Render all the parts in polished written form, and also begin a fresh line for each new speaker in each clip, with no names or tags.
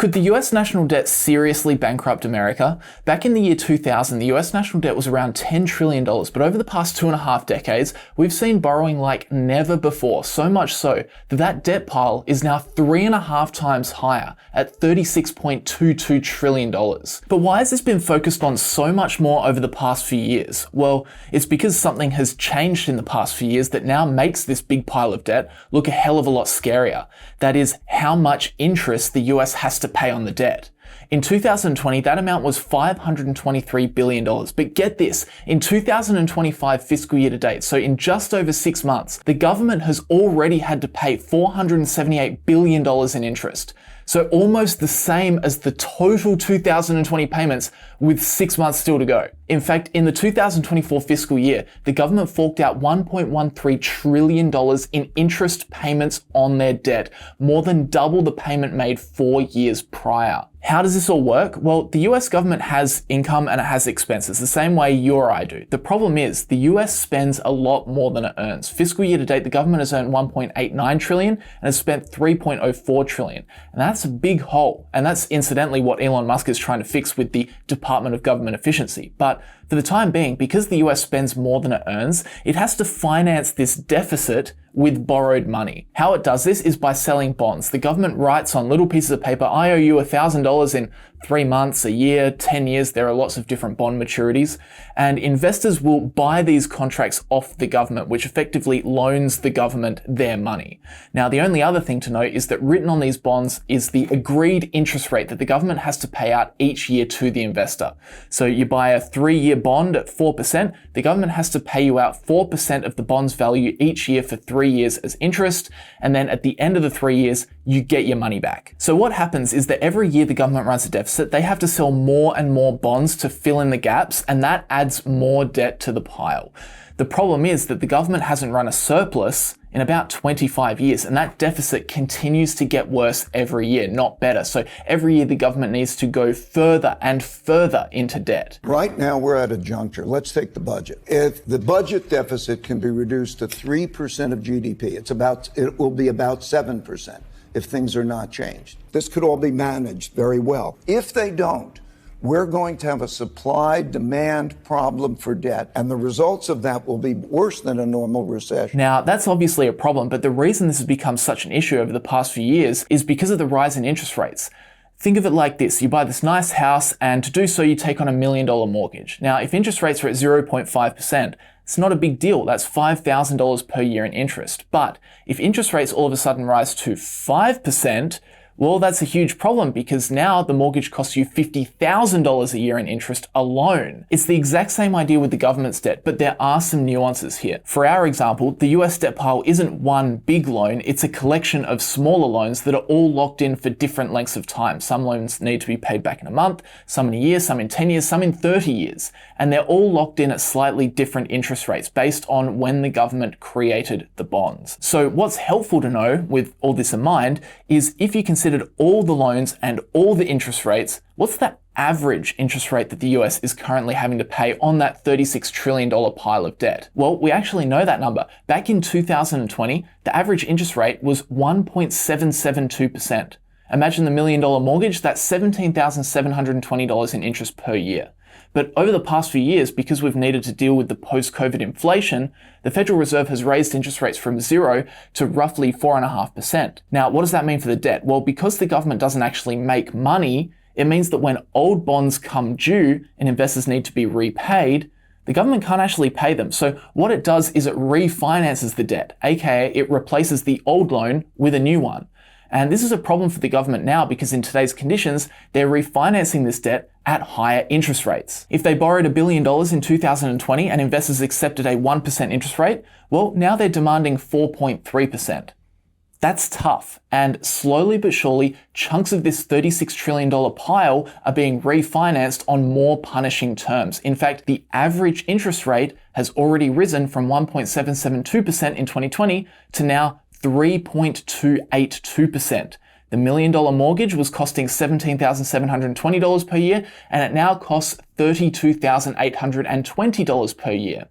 Could the US national debt seriously bankrupt America? Back in the year 2000, the US national debt was around $10 trillion, but over the past 2.5 decades, we've seen borrowing like never before, so much so that that debt pile is now 3.5 times higher at $36.22 trillion. But why has this been focused on so much more over the past few years? Well, it's because something has changed in the past few years that now makes this big pile of debt look a hell of a lot scarier. That is, how much interest the US has to pay on the debt. In 2020, that amount was $523 billion. But get this, in 2025 fiscal year to date, so in just over 6 months, the government has already had to pay $478 billion in interest. So almost the same as the total 2020 payments with 6 months still to go. In fact, in the 2024 fiscal year, the government forked out $1.13 trillion in interest payments on their debt, more than double the payment made 4 years prior. How does this all work? Well, the US government has income and it has expenses, the same way you or I do. The problem is the US spends a lot more than it earns. Fiscal year to date, the government has earned $1.89 trillion and has spent $3.04 trillion. And that's a big hole. And that's incidentally what Elon Musk is trying to fix with the Department of Government Efficiency. But for the time being, because the US spends more than it earns, it has to finance this deficit with borrowed money. How it does this is by selling bonds. The government writes on little pieces of paper, I owe you $1,000 in 3 months, a year, 10 years. There are lots of different bond maturities. And investors will buy these contracts off the government, which effectively loans the government their money. Now, the only other thing to note is that written on these bonds is the agreed interest rate that the government has to pay out each year to the investor. So you buy a 3-year bond at 4%, the government has to pay you out 4% of the bond's value each year for 3 years as interest, and then at the end of the 3 years, you get your money back. So what happens is that every year the government runs a deficit, they have to sell more and more bonds to fill in the gaps, and that adds more debt to the pile. The problem is that the government hasn't run a surplus in about 25 years, and that deficit continues to get worse every year, not better. So every year the government needs to go further and further into debt.
Right now we're at a juncture. Let's take the budget. If the budget deficit can be reduced to 3% of GDP, it will be about 7% if things are not changed. This could all be managed very well. If they don't, we're going to have a supply-demand problem for debt, and the results of that will be worse than a normal recession.
Now, that's obviously a problem, but the reason this has become such an issue over the past few years is because of the rise in interest rates. Think of it like this. You buy this nice house, and to do so, you take on $1 million mortgage. Now, if interest rates are at 0.5%, it's not a big deal. That's $5,000 per year in interest. But if interest rates all of a sudden rise to 5%, well, that's a huge problem because now the mortgage costs you $50,000 a year in interest alone. It's the exact same idea with the government's debt, but there are some nuances here. For our example, the US debt pile isn't one big loan, it's a collection of smaller loans that are all locked in for different lengths of time. Some loans need to be paid back in a month, some in a year, some in 10 years, some in 30 years. And they're all locked in at slightly different interest rates based on when the government created the bonds. So what's helpful to know with all this in mind is if you considered all the loans and all the interest rates, what's that average interest rate that the US is currently having to pay on that $36 trillion pile of debt? Well, we actually know that number. Back in 2020, the average interest rate was 1.772%. Imagine the $1 million mortgage, that's $17,720 in interest per year. But over the past few years, because we've needed to deal with the post-COVID inflation, the Federal Reserve has raised interest rates from 0 to roughly 4.5%. Now, what does that mean for the debt? Well, because the government doesn't actually make money, it means that when old bonds come due and investors need to be repaid, the government can't actually pay them. So what it does is it refinances the debt, aka it replaces the old loan with a new one. And this is a problem for the government now because in today's conditions, they're refinancing this debt at higher interest rates. If they borrowed $1 billion in 2020 and investors accepted a 1% interest rate, well, now they're demanding 4.3%. That's tough. And slowly but surely, chunks of this $36 trillion pile are being refinanced on more punishing terms. In fact, the average interest rate has already risen from 1.772% in 2020 to now 3.282%. The $1 million mortgage was costing $17,720 per year, and it now costs $32,820 per year.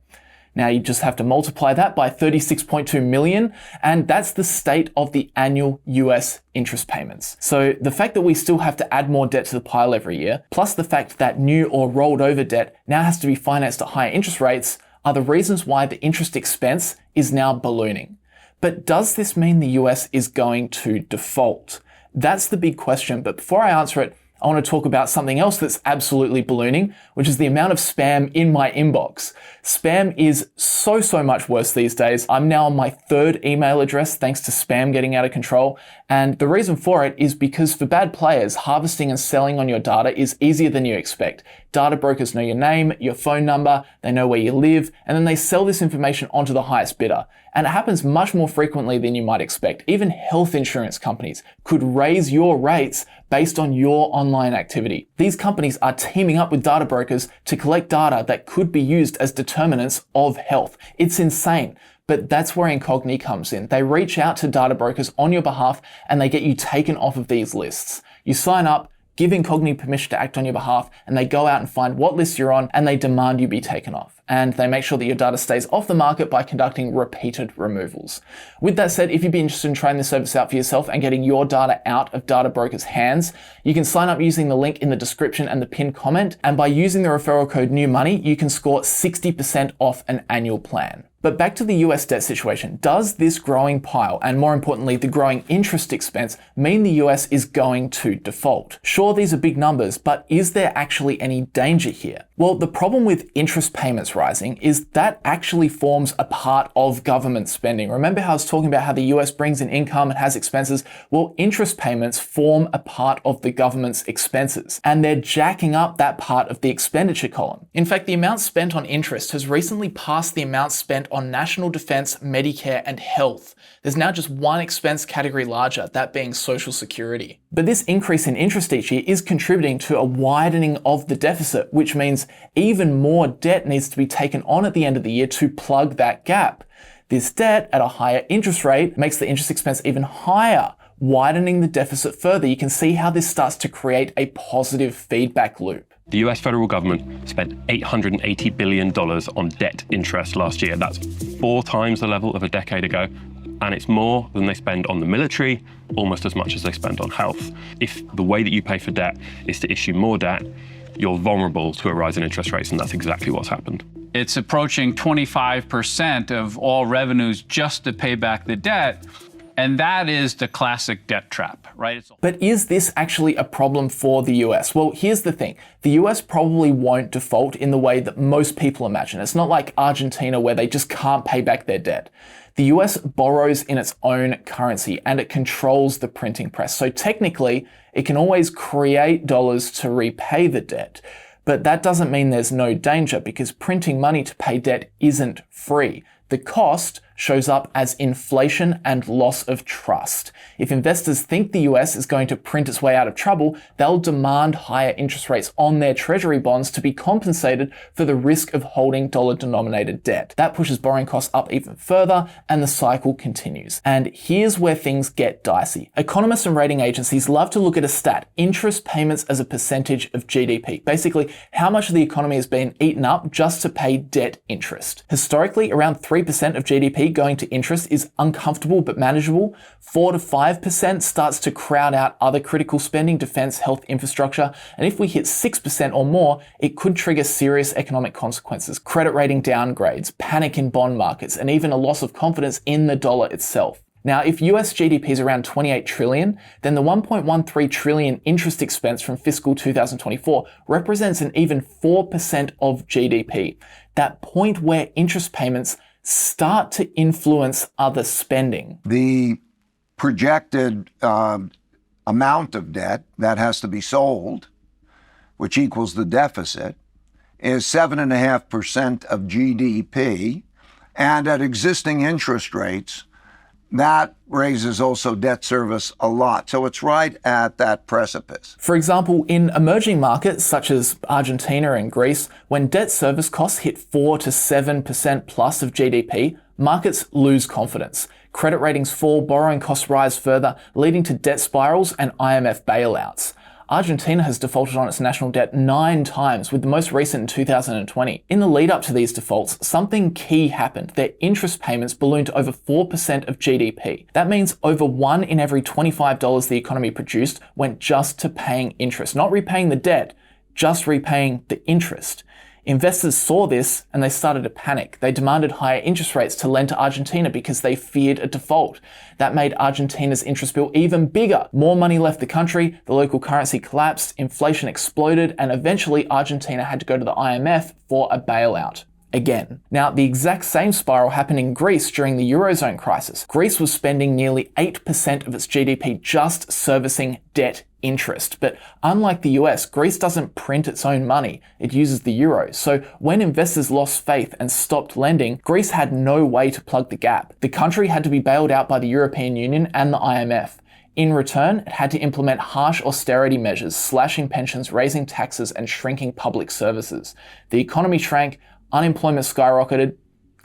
Now you just have to multiply that by 36.2 million, and that's the state of the annual US interest payments. So the fact that we still have to add more debt to the pile every year, plus the fact that new or rolled over debt now has to be financed at higher interest rates, are the reasons why the interest expense is now ballooning. But does this mean the US is going to default? That's the big question, but before I answer it, I want to talk about something else that's absolutely ballooning, which is the amount of spam in my inbox. Spam is so much worse these days. I'm now on my 3rd email address thanks to spam getting out of control. And the reason for it is because for bad players, harvesting and selling on your data is easier than you expect. Data brokers know your name, your phone number, they know where you live, and then they sell this information onto the highest bidder. And it happens much more frequently than you might expect. Even health insurance companies could raise your rates based on your online activity. These companies are teaming up with data brokers to collect data that could be used as determinants of health. It's insane. But that's where Incogni comes in. They reach out to data brokers on your behalf and they get you taken off of these lists. You sign up, give Incogni permission to act on your behalf, and they go out and find what list you're on and they demand you be taken off. And they make sure that your data stays off the market by conducting repeated removals. With that said, if you'd be interested in trying this service out for yourself and getting your data out of data brokers' hands, you can sign up using the link in the description and the pinned comment. And by using the referral code NEWMONEY, you can score 60% off an annual plan. But back to the US debt situation, does this growing pile, and more importantly, the growing interest expense, mean the US is going to default? Sure, these are big numbers, but is there actually any danger here? Well, the problem with interest payments rising is that actually forms a part of government spending. Remember how I was talking about how the US brings in income and has expenses? Well, interest payments form a part of the government's expenses, and they're jacking up that part of the expenditure column. In fact, the amount spent on interest has recently passed the amount spent on national defense, Medicare, and health. There's now just one expense category larger, that being Social Security. But this increase in interest each year is contributing to a widening of the deficit, which means even more debt needs to be taken on at the end of the year to plug that gap. This debt at a higher interest rate makes the interest expense even higher, widening the deficit further. You can see how this starts to create a positive feedback loop.
The US federal government spent $880 billion on debt interest last year. That's 4 times the level of a decade ago. And it's more than they spend on the military, almost as much as they spend on health. If the way that you pay for debt is to issue more debt, you're vulnerable to a rise in interest rates, and that's exactly what's happened.
It's approaching 25% of all revenues just to pay back the debt. And that is the classic debt trap, right?
But is this actually a problem for the US? Well, here's the thing. The US probably won't default in the way that most people imagine. It's not like Argentina where they just can't pay back their debt. The US borrows in its own currency and it controls the printing press. So technically, it can always create dollars to repay the debt. But that doesn't mean there's no danger because printing money to pay debt isn't free. The cost shows up as inflation and loss of trust. If investors think the US is going to print its way out of trouble, they'll demand higher interest rates on their treasury bonds to be compensated for the risk of holding dollar-denominated debt. That pushes borrowing costs up even further, and the cycle continues. And here's where things get dicey. Economists and rating agencies love to look at a stat, interest payments as a percentage of GDP. Basically, how much of the economy has been eaten up just to pay debt interest. Historically, around 3% of GDP going to interest is uncomfortable but manageable. 4 to 5% starts to crowd out other critical spending, defense, health, infrastructure. And if we hit 6% or more, it could trigger serious economic consequences, credit rating downgrades, panic in bond markets, and even a loss of confidence in the dollar itself. Now, if US GDP is around 28 trillion, then the 1.13 trillion interest expense from fiscal 2024 represents an even 4% of GDP. That point where interest payments start to influence other spending.
The projected amount of debt that has to be sold, which equals the deficit, is 7.5% of GDP. And at existing interest rates, that raises also debt service a lot. So it's right at that precipice.
For example, in emerging markets such as Argentina and Greece, when debt service costs hit 4 to 7% plus of GDP, markets lose confidence. Credit ratings fall, borrowing costs rise further, leading to debt spirals and IMF bailouts. Argentina has defaulted on its national debt 9 times, with the most recent in 2020. In the lead up to these defaults, something key happened. Their interest payments ballooned to over 4% of GDP. That means over 1 in every $25 the economy produced went just to paying interest, not repaying the debt, just repaying the interest. Investors saw this and they started to panic. They demanded higher interest rates to lend to Argentina because they feared a default. That made Argentina's interest bill even bigger. More money left the country, the local currency collapsed, inflation exploded, and eventually Argentina had to go to the IMF for a bailout. Again. Now, the exact same spiral happened in Greece during the Eurozone crisis. Greece was spending nearly 8% of its GDP just servicing debt interest. But unlike the US, Greece doesn't print its own money. It uses the euro. So when investors lost faith and stopped lending, Greece had no way to plug the gap. The country had to be bailed out by the European Union and the IMF. In return, it had to implement harsh austerity measures, slashing pensions, raising taxes, and shrinking public services. The economy shrank, unemployment skyrocketed. It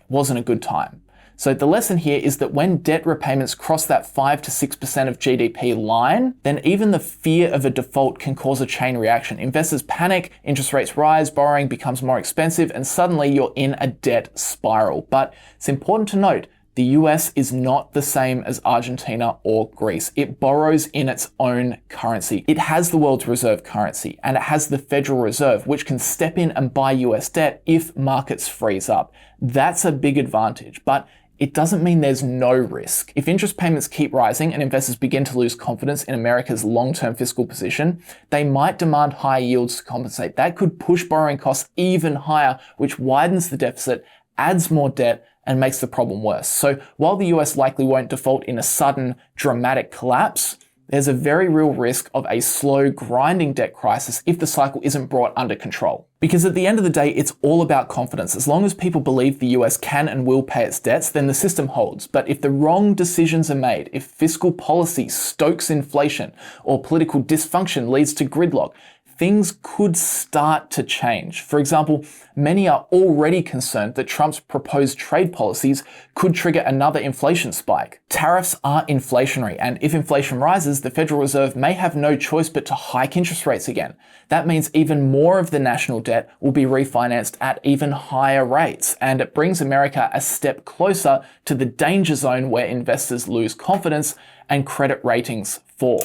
wasn't a good time. So the lesson here is that when debt repayments cross that 5 to 6% of GDP line, then even the fear of a default can cause a chain reaction. Investors panic, interest rates rise, borrowing becomes more expensive, and suddenly you're in a debt spiral. But it's important to note, the US is not the same as Argentina or Greece. It borrows in its own currency. It has the world's reserve currency, and it has the Federal Reserve, which can step in and buy US debt if markets freeze up. That's a big advantage, but it doesn't mean there's no risk. If interest payments keep rising and investors begin to lose confidence in America's long-term fiscal position, they might demand higher yields to compensate. That could push borrowing costs even higher, which widens the deficit, adds more debt, and makes the problem worse. So while the US likely won't default in a sudden, dramatic collapse, there's a very real risk of a slow, grinding debt crisis if the cycle isn't brought under control. Because at the end of the day, it's all about confidence. As long as people believe the US can and will pay its debts, then the system holds. But if the wrong decisions are made, if fiscal policy stokes inflation, or political dysfunction leads to gridlock, things could start to change. For example, many are already concerned that Trump's proposed trade policies could trigger another inflation spike. Tariffs are inflationary, and if inflation rises, the Federal Reserve may have no choice but to hike interest rates again. That means even more of the national debt will be refinanced at even higher rates, and it brings America a step closer to the danger zone where investors lose confidence and credit ratings fall.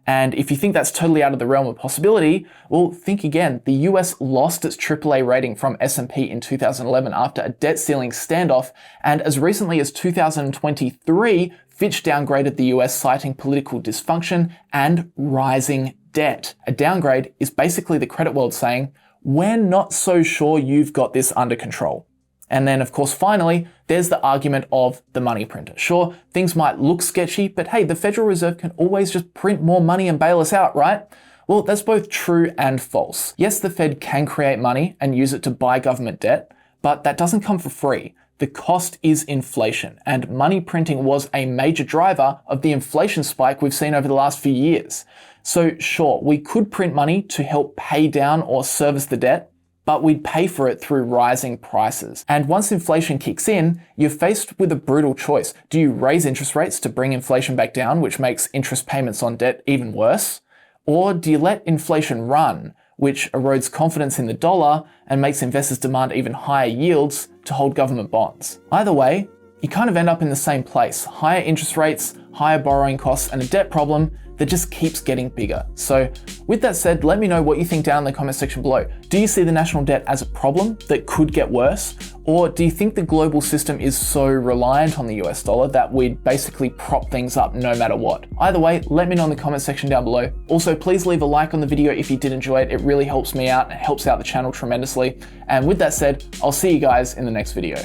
And if you think that's totally out of the realm of possibility, well, think again. The US lost its AAA rating from S&P in 2011 after a debt ceiling standoff, and as recently as 2023, Fitch downgraded the US citing political dysfunction and rising debt. A downgrade is basically the credit world saying, we're not so sure you've got this under control. And then, of course, finally, there's the argument of the money printer. Sure, things might look sketchy, but hey, the Federal Reserve can always just print more money and bail us out, right? Well, that's both true and false. Yes, the Fed can create money and use it to buy government debt, but that doesn't come for free. The cost is inflation, and money printing was a major driver of the inflation spike we've seen over the last few years. So sure, we could print money to help pay down or service the debt, but we'd pay for it through rising prices. And once inflation kicks in, you're faced with a brutal choice. Do you raise interest rates to bring inflation back down, which makes interest payments on debt even worse? Or do you let inflation run, which erodes confidence in the dollar and makes investors demand even higher yields to hold government bonds? Either way, you kind of end up in the same place. Higher interest rates, higher borrowing costs, and a debt problem that just keeps getting bigger. So with that said, let me know what you think down in the comment section below. Do you see the national debt as a problem that could get worse? Or do you think the global system is so reliant on the US dollar that we'd basically prop things up no matter what? Either way, let me know in the comment section down below. Also, please leave a like on the video if you did enjoy it. It really helps me out and it helps out the channel tremendously. And with that said, I'll see you guys in the next video.